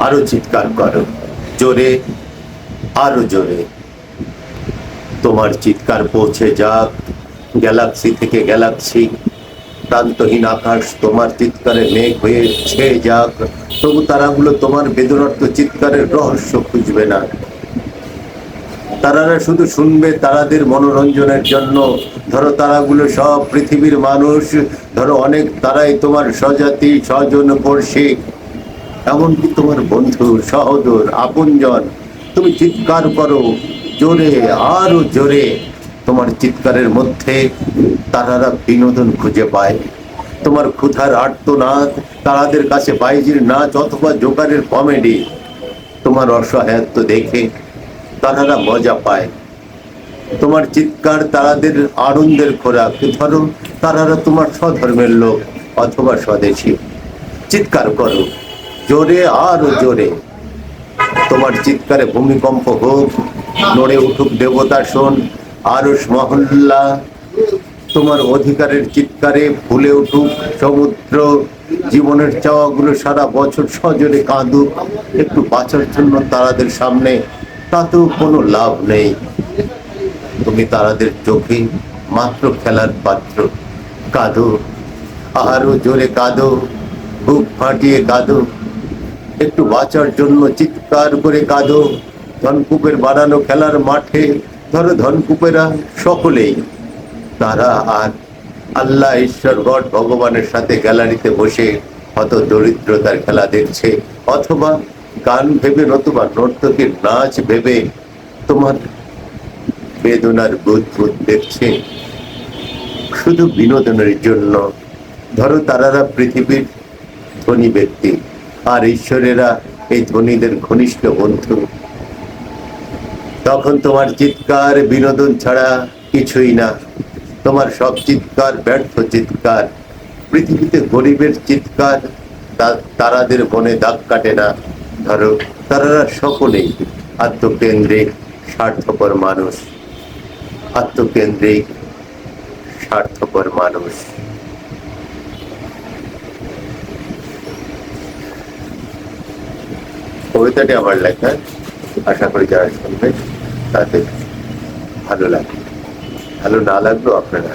আরো চিৎকার করো, জোরে, আরো জোরে। তোমার চিৎকার পৌঁছে যাক গ্যালাক্সি থেকে গ্যালাক্সি, প্রান্তহীন আকাশ তোমার চিৎকারে মেঘ হয়ে ছেয়ে যাক, তবু তারাগুলো তোমার বেদনার্থ চিৎকারের রহস্য খুঁজবে না। তারারা শুধু শুনবে তারাদের মনোরঞ্জনের জন্য। ধরো তারাগুলো সব পৃথিবীর মানুষ, ধরো অনেক তারাই তোমার স্বজাতি, স্বজন, পড়শি, এমনকি তোমার বন্ধু, সহোদর, আপনজন। তুমি চিৎকার করো জোরে, আরো জোরে। তোমার চিৎকারের মধ্যে তারারা বিনোদন খুঁজে পায়। তোমার ক্ষুধার আর্তনাদ তারাদের কাছে বাইজির নাচ অথবা জোকারের কমেডি। তোমার অসহায়ত্ব দেখে তারারা মজা পায়। তোমার চিৎকার তারাদের আনন্দের খোরাক। ধরো তারারা তোমার স্বধর্মের লোক অথবা স্বদেশী। চিৎকার করো জোরে, আরো জোরে। তোমার চিৎকারে ভূমিকম্প হোক, নড়ে উঠুক দেবতা শোন, আরশ মহল্লা। তোমার অধিকারের চিৎকারে ফুলে উঠুক সমুদ্র। জীবনের চাওয়াগুলো সারা বছর সজোরে কাঁদুক। একটু বাঁচার জন্য তারাদের সামনে, তাতেও কোনো লাভ নেই। তুমি তারাদের চোখে মাত্র খেলার পাত্র। কাঁদো, আরো জোরে কাঁদো, বুক ফাটিয়ে কাঁদো। একটু বাঁচার জন্য চিৎকার করে কাঁদো। ধনকুপের বানানো খেলার মাঠে ধরো ধনকুপেরা সকলেই, তারা আর আল্লাহ, ঈশ্বর, গড, ভগবানের সাথে গ্যালারিতে বসে হত দরিদ্রতার খেলা দেখছে, অথবা গান ভেবে নতুবা নর্তকীর নাচ ভেবে তোমার বেদনার বুদবুদ দেখছে শুধু বিনোদনের জন্য। ধরো তারারা পৃথিবীর ধনী ব্যক্তি, আর ঈশ্বরেরা এই ধনীদের ঘনিষ্ঠ বন্ধু। তখন তোমার চিৎকার বিনোদন ছাড়া কিছুই না। তোমার সব চিৎকার ব্যর্থ চিৎকার। পৃথিবীতে গরিবের চিৎকার তারাদের মনে দাগ কাটে না। ধরো তারারা সকলেই আত্মকেন্দ্রিক, স্বার্থপর মানুষ। আত্মকেন্দ্রিক, স্বার্থপর মানুষ। কবিতাটি আমার লেখা, আশা করি যারা শুনবে তাদের ভালো লাগবে। ভালো না লাগলেও আপনারা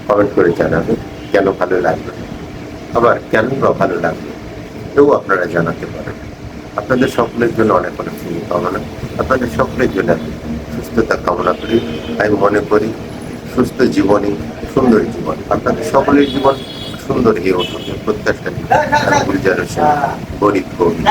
কমেন্ট করে জানাবেন কেন ভালো লাগবে, আবার কেন বা ভালো লাগবে এও আপনারা জানাতে পারেন। আপনাদের সকলের জন্য অনেক অনেক শুভকামনা। আপনাদের সকলের জন্য আমি সুস্থতা কামনা করি। আমি মনে করি সুস্থ জীবনই সুন্দর জীবন। আপনাদের সকলের জীবন সুন্দর হয়ে উঠবে প্রত্যাশা নিয়ে। গুলজার হোসেন, গরিব কবি।